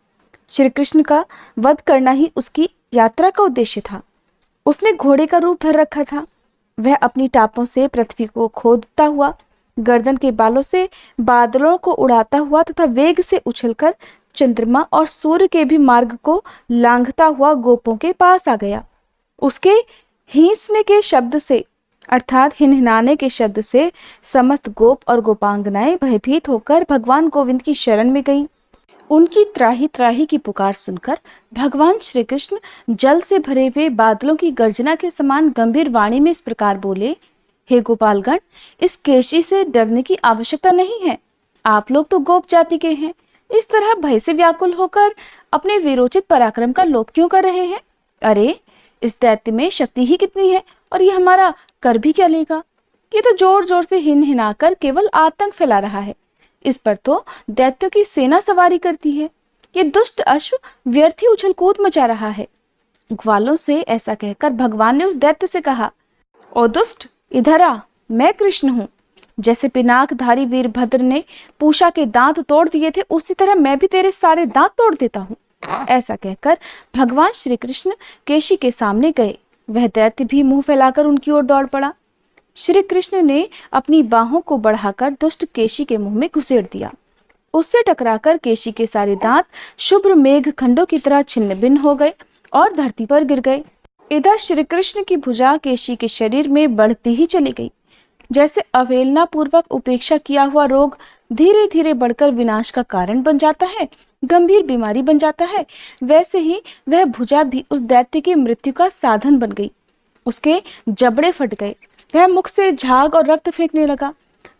श्री कृष्ण का वध करना ही उसकी यात्रा का उद्देश्य था। उसने घोड़े का रूप धर रखा था। वह अपनी टापों से पृथ्वी को खोदता हुआ, गर्दन के बालों से बादलों को उड़ाता हुआ तथा वेग से उछलकर चंद्रमा और सूर्य के भी मार्ग को लांघता हुआ गोपों के पास आ गया। उसके हींसने के शब्द से अर्थात हिनहिनाने के शब्द से समस्त गोप और गोपांगनाएं भयभीत होकर भगवान गोविंद की शरण में गईं। उनकी त्राही त्राही की पुकार सुनकर भगवान श्री कृष्ण जल से भरे हुए बादलों की गर्जना के समान गंभीर वाणी में इस प्रकार बोले, हे गोपालगण, इस केशी से डरने की आवश्यकता नहीं है। आप लोग तो गोप जाति के हैं। इस तरह भय से व्याकुल होकर अपने वीरोचित पराक्रम का लोप क्यों कर रहे हैं? अरे, इस दैत्य में शक्ति ही कितनी है और ये हमारा कर भी क्या लेगा? ये तो जोर जोर से हिनहिनाकर केवल आतंक फैला रहा है। इस पर तो दैत्यों की सेना सवारी करती है। ये दुष्ट अश्व व्यर्थ ही उछल कूद मचा रहा है। ग्वालों से ऐसा कहकर भगवान ने उस दैत्य से कहा, ओ दुष्ट, इधर आ, मैं कृष्ण हूँ। जैसे पिनाकधारी वीरभद्र ने पूषा के दांत तोड़ दिए थे, उसी तरह मैं भी तेरे सारे दांत तोड़ देता हूँ। ऐसा कहकर भगवान श्री कृष्ण केशी के सामने गए। वह दैत्य भी मुंह फैलाकर उनकी ओर दौड़ पड़ा। श्री कृष्ण ने अपनी बाहों को बढ़ाकर दुष्ट केशी के मुंह में घुसेड़ दिया। उससे टकराकर केशी के सारे दांत शुभ्र मेघ खंडों की तरह छिन्न भिन्न हो गए और धरती पर गिर गए। इधर श्री कृष्ण की भुजा केशी के शरीर में बढ़ती ही चली गई। जैसे अवहेलना पूर्वक उपेक्षा किया हुआ रोग धीरे धीरे बढ़कर विनाश का कारण बन जाता है, गंभीर बीमारी बन जाता है, वैसे ही वह भुजा भी उस दैत्य की मृत्यु का साधन बन गई। उसके जबड़े फट गए। वह मुख से झाग और रक्त फेंकने लगा।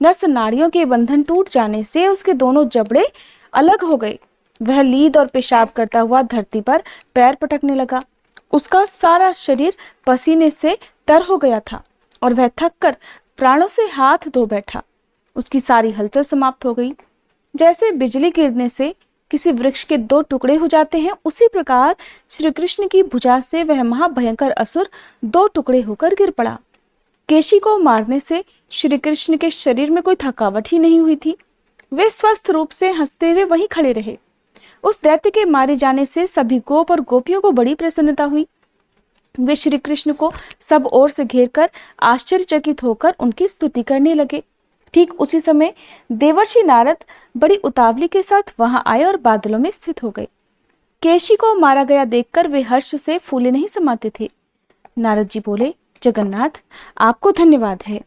नस नाड़ियों के बंधन टूट जाने से उसके दोनों जबड़े अलग हो गए। वह लीद और पेशाब करता हुआ धरती पर पैर पटकने लगा। उसका सारा शरीर पसीने से तर हो गया था और वह थककर प्राणों से हाथ धो बैठा। उसकी सारी हलचल समाप्त हो गई। जैसे बिजली गिरने से किसी वृक्ष के दो टुकड़े हो जाते हैं, उसी प्रकार श्री कृष्ण की भुजा से वह महाभयंकर असुर दो टुकड़े होकर गिर पड़ा। केशी को मारने से श्री कृष्ण के शरीर में कोई थकावट ही नहीं हुई थी। वे स्वस्थ रूप से हंसते हुए वहीं खड़े रहे। उस दैत्य के मारे जाने से सभी गोप और गोपियों को बड़ी प्रसन्नता हुई। वे श्री कृष्ण को सब ओर से घेरकर आश्चर्यचकित होकर उनकी स्तुति करने लगे। ठीक उसी समय देवर्षि नारद बड़ी उतावली के साथ वहां आए और बादलों में स्थित हो गए। केशी को मारा गया देखकर वे हर्ष से फूले नहीं समाते थे। नारद जी बोले, जगन्नाथ, आपको धन्यवाद है।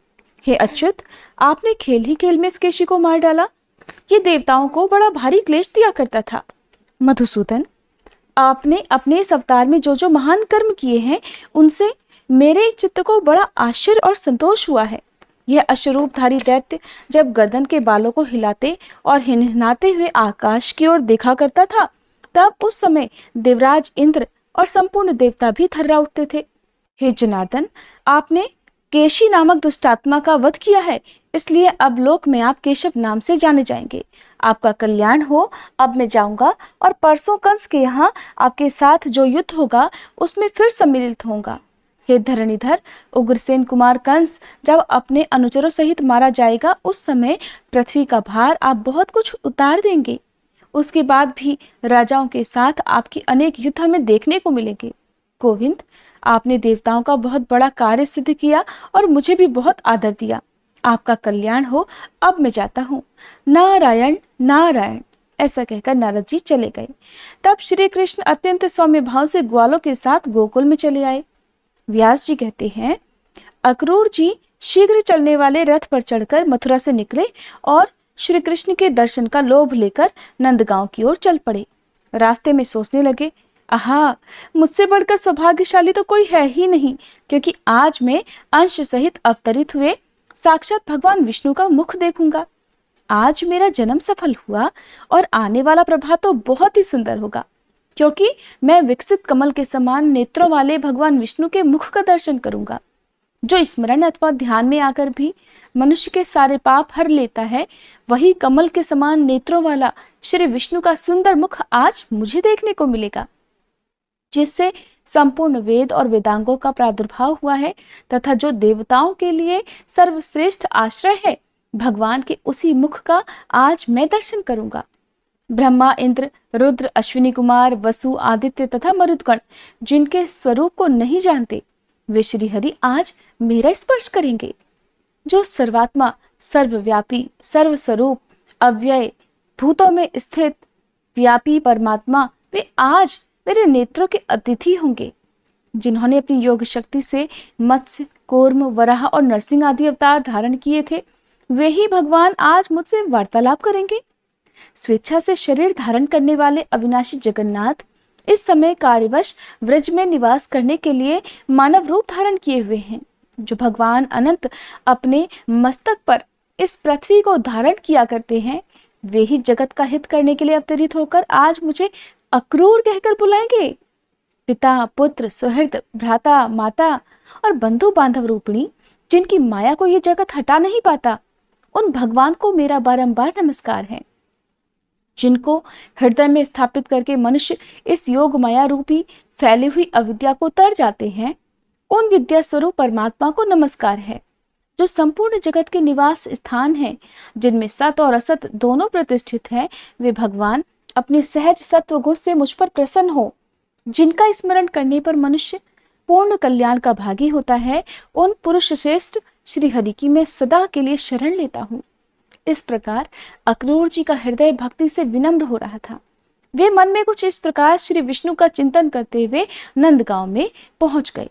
हे अच्युत, आपने खेल ही खेल में इस केशी को मार डाला। ये देवताओं को बड़ा भारी क्लेश दिया करता था। मधुसूदन, आपने अपने इस अवतार में जो जो महान कर्म किए हैं, उनसे मेरे चित्त को बड़ा आश्चर्य और संतोष हुआ है। यह अश्वरूपधारी दैत्य जब गर्दन के बालों को हिलाते और हिनहिनाते हुए आकाश की ओर देखा करता था, तब उस समय देवराज इंद्र और संपूर्ण देवता भी थर्रा उठते थे। हे जनार्दन, आपने केशी नामक दुष्टात्मा का वध किया है, इसलिए अब लोक में आप केशव नाम से जाने जाएंगे। आपका कल्याण हो। अब मैं जाऊंगा और परसों कंस के यहाँ आपके साथ जो युद्ध होगा उसमें फिर सम्मिलित होऊंगा। हे धरणीधर, उग्रसेन कुमार कंस जब अपने अनुचरों सहित मारा जाएगा, उस समय पृथ्वी का भार आप बहुत कुछ उतार देंगे। उसके बाद भी राजाओं के साथ आपकी अनेक युद्ध हमें देखने को मिलेंगे। गोविंद, आपने देवताओं का बहुत बड़ा कार्य सिद्ध किया और मुझे भी बहुत आदर दिया। आपका कल्याण हो। अब मैं जाता हूँ। नारायण नारायण। ऐसा कहकर नारद जी चले गए। तब श्री कृष्ण अत्यंत सौम्य भाव से ग्वालों के साथ गोकुल में चले आए। व्यास जी कहते हैं, अक्रूर जी शीघ्र चलने वाले रथ पर चढ़कर मथुरा से निकले और श्री कृष्ण के दर्शन का लोभ लेकर नंदगांव की ओर चल पड़े। रास्ते में सोचने लगे, आहा, मुझसे बढ़कर सौभाग्यशाली तो कोई है ही नहीं, क्योंकि आज मैं अंश सहित अवतरित हुए साक्षात भगवान विष्णु का मुख देखूंगा। आज मेरा जन्म सफल हुआ और आने वाला प्रभात तो बहुत ही सुंदर होगा, क्योंकि मैं विकसित कमल के समान नेत्रों वाले भगवान विष्णु के मुख का दर्शन करूंगा। जो स्मरण अथवा ध्यान में आकर भी मनुष्य के सारे पाप हर लेता है, वही कमल के समान नेत्रों वाला श्री विष्णु का सुंदर मुख आज मुझे देखने को मिलेगा, जिससे संपूर्ण वेद और वेदांगों का प्रादुर्भाव हुआ है तथा जो देवताओं के लिए सर्वश्रेष्ठ आश्रय है, भगवान के उसी मुख का आज मैं दर्शन करूंगा। ब्रह्मा, इंद्र, रुद्र, अश्विनी कुमार, वसु, आदित्य तथा मरुदगण जिनके स्वरूप को नहीं जानते, वे श्री हरि आज मेरा स्पर्श करेंगे। जो सर्वात्मा, सर्वव्यापी, सर्वस्वरूप, अव्यय, भूतों में स्थित व्यापी परमात्मा, वे आज मेरे नेत्रों के अतिथि होंगे। जिन्होंने अपनी योग शक्ति से मत्स्य, कूर्म, वराह और नरसिंह आदि अवतार धारण किए थे, वे ही भगवान आज मुझसे वार्तालाप करेंगे। स्वेच्छा से शरीर धारण करने वाले अविनाशी जगन्नाथ इस समय कार्यवश व्रज में निवास करने के लिए मानव रूप धारण किए हुए हैं। जो भगवान अनंत अपने मस्तक पर इस पृथ्वी को धारण किया करते हैं, वे ही जगत का हित करने के लिए अवतरित होकर आज मुझे अक्रूर कहकर बुलाएंगे। पिता, पुत्र, सुहृद, भ्राता, माता और बंधु बांधव रूपिणी जिनकी माया को यह जगत हटा नहीं पाता, उन भगवान को मेरा बारंबार नमस्कार है। जिनको हृदय में स्थापित करके मनुष्य इस योग माया रूपी फैली हुई अविद्या को तर जाते हैं, उन विद्या स्वरूप परमात्मा को नमस्कार है। जो संपूर्ण जगत के निवास स्थान है, जिनमें सत और असत दोनों प्रतिष्ठित हैं, वे भगवान अपने सहज सत्व गुण से मुझ पर प्रसन्न हो। जिनका स्मरण करने पर मनुष्य पूर्ण कल्याण का भागी होता है, उन पुरुष श्रेष्ठ श्री हरि की मैं सदा के लिए शरण लेता हूँ। इस प्रकार अक्रूर जी का हृदय भक्ति से विनम्र हो रहा था। वे मन में कुछ इस प्रकार श्री विष्णु का चिंतन करते हुए नंदगांव में पहुंच गए।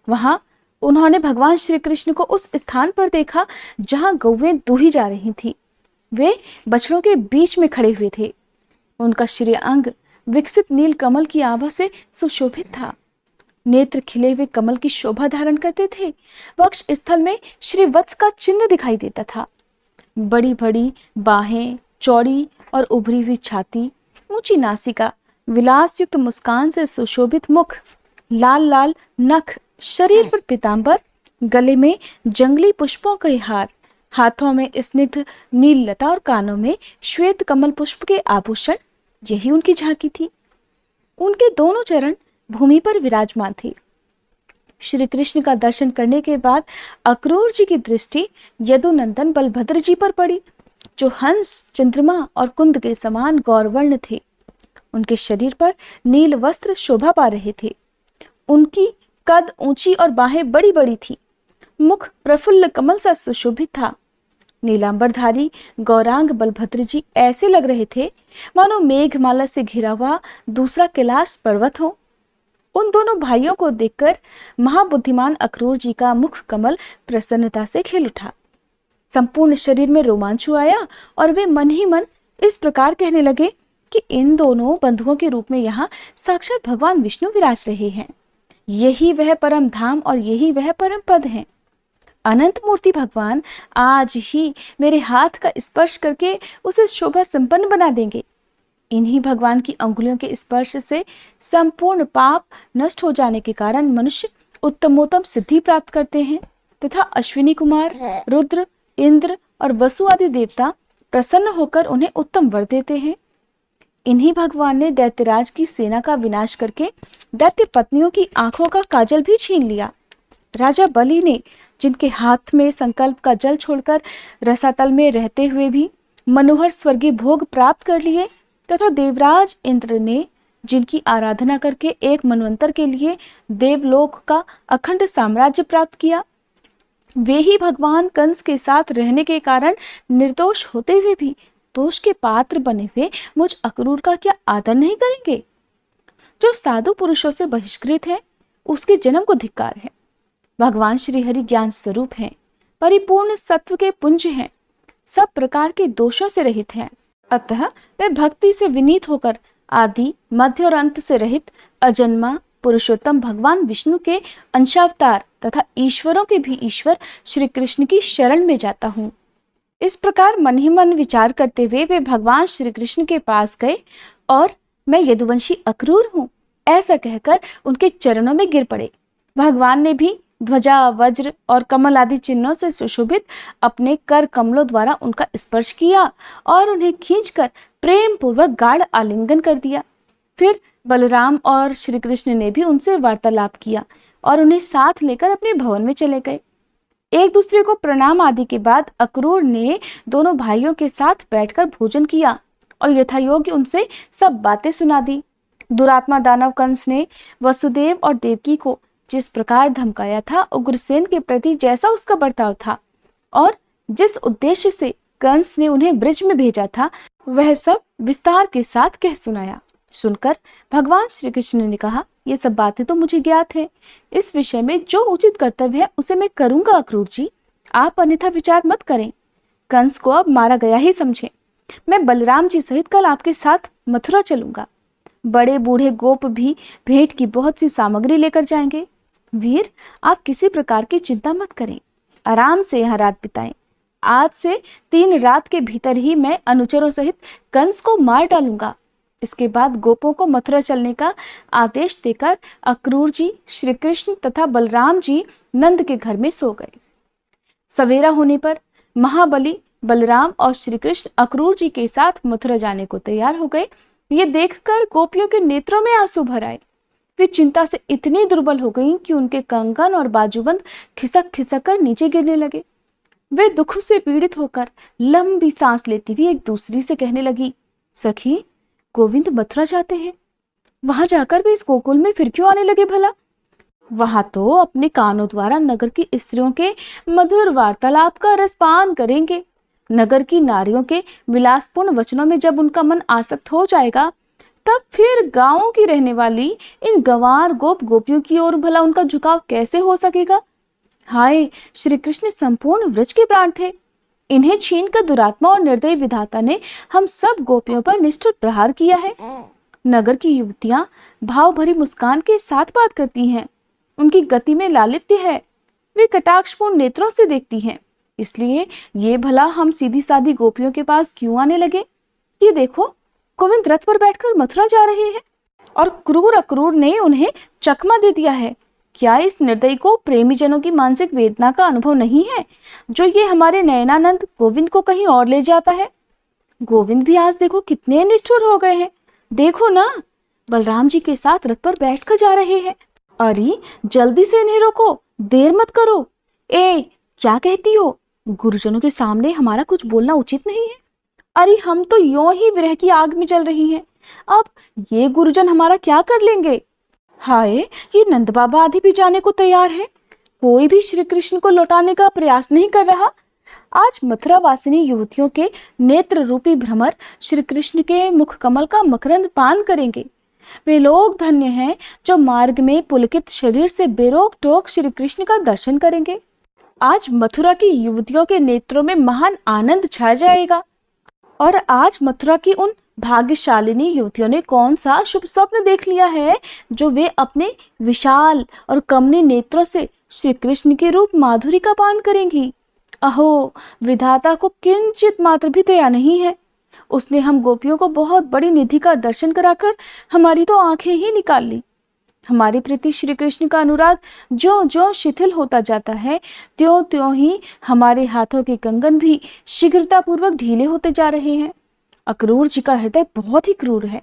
वहां उन्होंने भगवान श्री कृष्ण को उस स्थान पर देखा जहां गौवें दूही जा रही थी। वे बछड़ों के बीच में खड़े हुए थे। उनका श्री अंग विकसित नील कमल की आभा से सुशोभित था। नेत्र खिले हुए कमल की शोभा धारण करते थे। वक्ष स्थल में श्री वत्स का चिन्ह दिखाई देता था। बड़ी बड़ी बाहें, चौड़ी और उभरी हुई छाती, ऊंची नासिका, विलासयुक्त मुस्कान से सुशोभित मुख, लाल लाल नख, शरीर पर पीतांबर, गले में जंगली पुष्पों के हार, हाथों में स्निग्ध नील लता और कानों में श्वेत कमल पुष्प के आभूषण, यही उनकी झांकी थी। उनके दोनों चरण भूमि पर विराजमान थे। श्री कृष्ण का दर्शन करने के बाद अक्रूर जी की दृष्टि यदुनंदन बलभद्र जी पर पड़ी, जो हंस, चंद्रमा और कुंद के समान गौरवर्ण थे। उनके शरीर पर नील वस्त्र शोभा पा रहे थे। उनकी कद ऊंची और बाहें बड़ी बड़ी थी। मुख प्रफुल्ल कमल सा सुशोभित था। नीलांबरधारी गौरांग बलभद्र जी ऐसे लग रहे थे मानो मेघमाला से घिरा हुआ दूसरा कैलाश पर्वत हो। उन दोनों भाइयों को देखकर महाबुद्धिमान अक्रूर जी का मुख कमल प्रसन्नता से खिल उठा। संपूर्ण शरीर में रोमांच आया और वे मन ही मन इस प्रकार कहने लगे कि इन दोनों बंधुओं के रूप में यहाँ साक्षात भगवान विष्णु विराज रहे हैं। यही वह परम धाम और यही वह परम पद है। अनंत मूर्ति भगवान आज ही मेरे हाथ का स्पर्श करके उसे शोभा संपन्न बना देंगे। इन्हीं भगवान की अंगुलियों के स्पर्श से संपूर्ण पाप नष्ट हो जाने के कारण मनुष्य उत्तमोत्तम सिद्धि प्राप्त करते हैं तथा अश्विनी कुमार, रुद्र, इंद्र और वसु आदि देवता प्रसन्न होकर उन्हें उत्तम वर देते हैं। इन्हीं भगवान ने दैत्यराज की सेना का विनाश करके दैत्य पत्नियों की आंखों का काजल भी छीन लिया। राजा बलि ने, जिनके हाथ में संकल्प का जल छोड़कर रसातल में रहते हुए भी मनोहर स्वर्गीय भोग प्राप्त कर लिए, तथा देवराज इंद्र ने, जिनकी आराधना करके एक मनवंतर के लिए देवलोक का अखंड साम्राज्य प्राप्त किया, वे ही भगवान कंस के साथ रहने के कारण निर्दोष होते हुए भी दोष के पात्र बने हुए मुझ अक्रूर का क्या आदर नहीं करेंगे? जो साधु पुरुषों से बहिष्कृत है, उसके जन्म को धिक्कार है। भगवान श्री हरि ज्ञान स्वरूप हैं, परिपूर्ण सत्व के पुंज हैं, सब प्रकार के दोषों से रहित हैं। अतः वे भक्ति से विनीत होकर आदि, मध्य और अंत से रहित अजन्मा पुरुषोत्तम भगवान विष्णु के अंशावतार तथा ईश्वरों के भी ईश्वर श्री कृष्ण की शरण में जाता हूँ। इस प्रकार मन ही मन विचार करते हुए वे भगवान श्री कृष्ण के पास गए और मैं यदुवंशी अक्रूर हूँ ऐसा कहकर उनके चरणों में गिर पड़े। भगवान ने भी ध्वजा, वज्र और कमल आदि चिन्हों से सुशोभित अपने कर कमलों द्वारा उनका स्पर्श किया और उन्हें खींचकर प्रेम पूर्वक गाढ़ आलिंगन कर दिया। फिर बलराम और श्री कृष्ण ने भी उनसे वार्तालाप किया और उन्हें साथ लेकर अपने भवन में चले गए। एक दूसरे को प्रणाम आदि के बाद अक्रूर ने दोनों भाइयों के साथ बैठकर भोजन किया और यथायोग्य उनसे सब बातें सुना दी। दुरात्मा दानव कंस ने वसुदेव और देवकी को जिस प्रकार धमकाया था, उग्रसेन के प्रति जैसा उसका बर्ताव था और जिस उद्देश्य से कंस ने उन्हें ब्रिज में भेजा था, वह सब विस्तार के साथ कह सुनाया। सुनकर भगवान श्री कृष्ण ने कहा, ये सब बातें तो मुझे ज्ञात है। इस विषय में जो उचित कर्तव्य है उसे मैं करूंगा अक्रूर जी, आप अन्यथा विचार मत करें। कंस को अब मारा गया ही समझें। मैं बलराम जी सहित कल आपके साथ मथुरा चलूंगा। बड़े बूढ़े गोप भी भेंट की बहुत सी सामग्री लेकर जाएंगे। वीर, आप किसी प्रकार की चिंता मत करें, आराम से यहाँ रात बिताएं। आज से 3 रात के भीतर ही मैं अनुचरों सहित कंस को मार डालूंगा। इसके बाद गोपों को मथुरा चलने का आदेश देकर अक्रूर जी, श्री कृष्ण तथा बलराम जी नंद के घर में सो गए। सवेरा होने पर महाबली बलराम और श्री कृष्ण अक्रूर जी के साथ मथुरा जाने को तैयार हो गए। ये देखकर गोपियों के नेत्रों में आंसू भर आए। वे चिंता से इतनी दुर्बल हो गईं कि उनके कंगन और बाजूबंद खिसक खिसक कर नीचे गिरने लगे। वे दुख से पीड़ित होकर लंबी सांस लेती हुई एक दूसरी से कहने लगी, सखी, गोविंद मथुरा जाते हैं, वहां जाकर वे इस गोकुल में फिर क्यों आने लगे भला? वहां तो अपने कानों द्वारा नगर की स्त्रियों के मधुर वार्तालाप का रसपान करेंगे। नगर की नारियों के विलासपूर्ण वचनों में जब उनका मन आसक्त हो जाएगा, तब फिर गांवों की रहने वाली इन गंवार गोप गोपियों की ओर भला उनका झुकाव कैसे हो सकेगा? हाय, श्री कृष्ण संपूर्ण व्रज के प्राण थे। इन्हें छीनकर दुरात्मा और निर्दयी विधाता ने हम सब गोपियों पर निष्ठुर प्रहार किया है। नगर की युवतियां भाव भरी मुस्कान के साथ बात करती हैं। उनकी गति में लालित्य है। वे कटाक्षपूर्ण नेत्रों से देखती हैं। इसलिए ये भला हम सीधी सादी गोपियों के पास क्यों आने लगे? ये देखो, गोविंद रथ पर बैठकर मथुरा जा रहे हैं और क्रूर अक्रूर ने उन्हें चकमा दे दिया है। क्या इस निर्दयी को प्रेमी जनों की मानसिक वेदना का अनुभव नहीं है, जो ये हमारे नयनानंद गोविंद को कहीं और ले जाता है? गोविंद भी आज देखो कितने निष्ठुर हो गए हैं। देखो ना, बलराम जी के साथ रथ पर बैठकर जा रहे हैं। अरे जल्दी से इन्हें रोको, देर मत करो। ए, क्या कहती हो? गुरुजनों के सामने हमारा कुछ बोलना उचित नहीं है। अरे हम तो यूं ही विरह की आग में जल रही हैं। अब ये गुरुजन हमारा क्या कर लेंगे? हाय, ये नंद बाबा आदि भी जाने को तैयार है। कोई भी श्री कृष्ण को लौटाने का प्रयास नहीं कर रहा। आज मथुरा वासिनी युवतियों के नेत्र रूपी भ्रमर श्री कृष्ण के मुख कमल का मकरंद पान करेंगे। वे लोग धन्य हैं जो मार्ग में पुलकित शरीर से बेरोक टोक श्री कृष्ण का दर्शन करेंगे। आज मथुरा की युवतियों के नेत्रों में महान आनंद छा जाएगा। और आज मथुरा की उन भाग्यशालिनी युवतियों ने कौन सा शुभ स्वप्न देख लिया है, जो वे अपने विशाल और कमनी नेत्रों से श्री कृष्ण के रूप माधुरी का पान करेंगी। अहो, विधाता को किंचित मात्र भी दया नहीं है। उसने हम गोपियों को बहुत बड़ी निधि का दर्शन कराकर हमारी तो आंखें ही निकाल ली। हमारे प्रति श्री कृष्ण का अनुराग ज्यों ज्यों शिथिल होता जाता है, त्यों त्यों ही हमारे हाथों के कंगन भी शीघ्रता पूर्वक ढीले होते जा रहे हैं। अक्रूर जी का हृदय बहुत ही क्रूर है।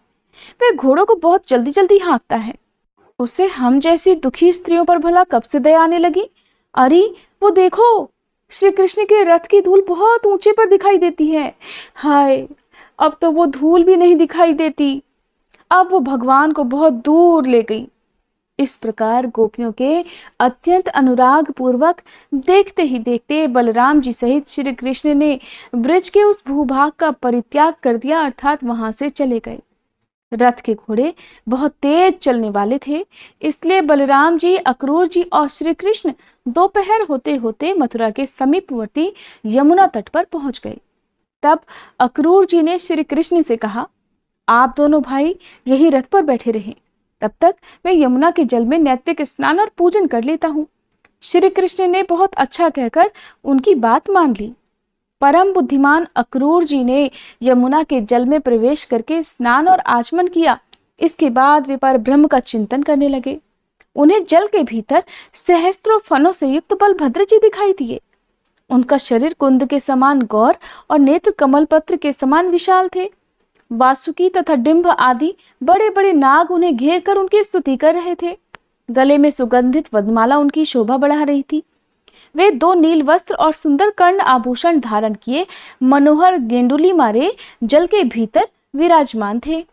वह घोड़ों को बहुत जल्दी जल्दी हाँकता है। उसे हम जैसी दुखी स्त्रियों पर भला कब से दया आने लगी। अरे वो देखो, श्री कृष्ण के रथ की धूल बहुत ऊंचे पर दिखाई देती है। हाय, अब तो वो धूल भी नहीं दिखाई देती। अब वो भगवान को बहुत दूर ले गई। इस प्रकार गोपियों के अत्यंत अनुराग पूर्वक देखते ही देखते बलराम जी सहित श्री कृष्ण ने ब्रज के उस भूभाग का परित्याग कर दिया, अर्थात वहां से चले गए। रथ के घोड़े बहुत तेज चलने वाले थे, इसलिए बलराम जी, अक्रूर जी और श्री कृष्ण दोपहर होते होते मथुरा के समीपवर्ती यमुना तट पर पहुंच गए। तब अक्रूर जी ने श्री कृष्ण से कहा, आप दोनों भाई यही रथ पर बैठे रहें, तब तक मैं यमुना के जल में नैतिक स्नान और पूजन कर लेता हूँ। श्री कृष्ण ने बहुत अच्छा कहकर उनकी बात मान ली। परम बुद्धिमान अक्रूर जी ने यमुना के जल में प्रवेश करके स्नान और आचमन किया। इसके बाद वे पर ब्रह्म का चिंतन करने लगे। उन्हें जल के भीतर सहस्त्रों फनों से युक्त बलभद्र जी दिखाई दिए। उनका शरीर कुंद के समान गौर और नेत्र कमल पत्र के समान विशाल थे। वासुकी तथा डिंभ आदि बड़े बड़े नाग उन्हें घेर कर उनकी स्तुति कर रहे थे। गले में सुगंधित वदमाला उनकी शोभा बढ़ा रही थी। वे 2 नील वस्त्र और सुंदर कर्ण आभूषण धारण किए मनोहर गेंडुली मारे जल के भीतर विराजमान थे।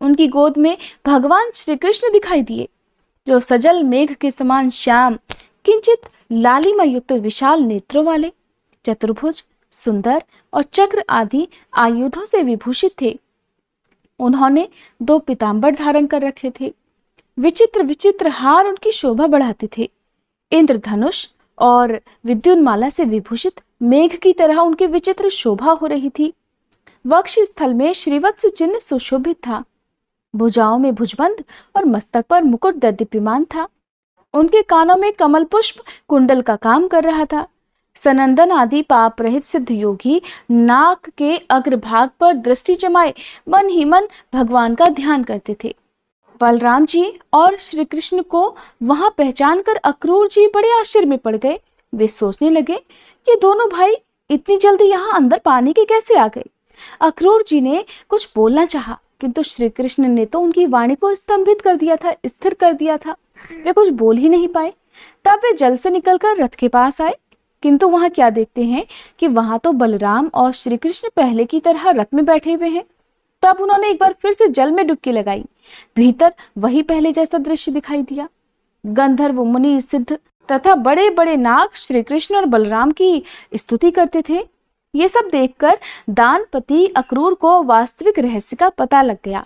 उनकी गोद में भगवान श्री कृष्ण दिखाई दिए, जो सजल मेघ के समान श्याम, किंचित लालिमा युक्त विशाल नेत्रों वाले, चतुर्भुज, सुंदर और चक्र आदि आयुधों से विभूषित थे। उन्होंने 2 पीतांबर धारण कर रखे थे। विचित्र विचित्र हार उनकी शोभा बढ़ाते थे। इंद्रधनुष और विद्युन्माला से विभूषित मेघ की तरह उनकी विचित्र शोभा हो रही थी। वक्ष स्थल में श्रीवत्स चिन्ह सुशोभित था। भुजाओं में भुजबंद और मस्तक पर मुकुट दीप्यमान था। उनके कानों में कमल पुष्प कुंडल का काम कर रहा था। सनंदन आदि पाप रहित सिद्ध योगी नाक के अग्रभाग पर दृष्टि जमाए मन ही मन भगवान का ध्यान करते थे। बलराम जी और श्री कृष्ण को वहां पहचान कर अक्रूर जी बड़े आश्चर्य में पड़ गए। वे सोचने लगे, ये दोनों भाई इतनी जल्दी यहाँ अंदर पानी के कैसे आ गए। अक्रूर जी ने कुछ बोलना चाहा, किंतु श्री कृष्ण ने तो उनकी वाणी को स्तंभित कर दिया था, स्थिर कर दिया था। वे कुछ बोल ही नहीं पाए। तब वे जल से निकलकर रथ के पास आए, किंतु वहां क्या देखते हैं कि वहां तो बलराम और श्री कृष्ण पहले की तरह रथ में बैठे हुए हैं। तब उन्होंने एक बार फिर से जल में डुबकी लगाई। भीतर वही पहले जैसा दृश्य दिखाई दिया। गंधर्व, मुनि, सिद्ध तथा बड़े बड़े नाग श्री कृष्ण और बलराम की स्तुति करते थे। ये सब देखकर दानपति अक्रूर को वास्तविक रहस्य का पता लग गया।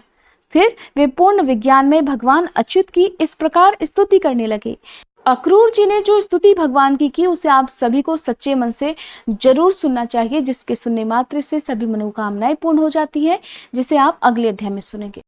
फिर वे पूर्ण विज्ञान में भगवान अच्युत की इस प्रकार स्तुति करने लगे। अक्रूर जी ने जो स्तुति भगवान की उसे आप सभी को सच्चे मन से जरूर सुनना चाहिए, जिसके सुनने मात्र से सभी मनोकामनाएं पूर्ण हो जाती है, जिसे आप अगले अध्याय में सुनेंगे।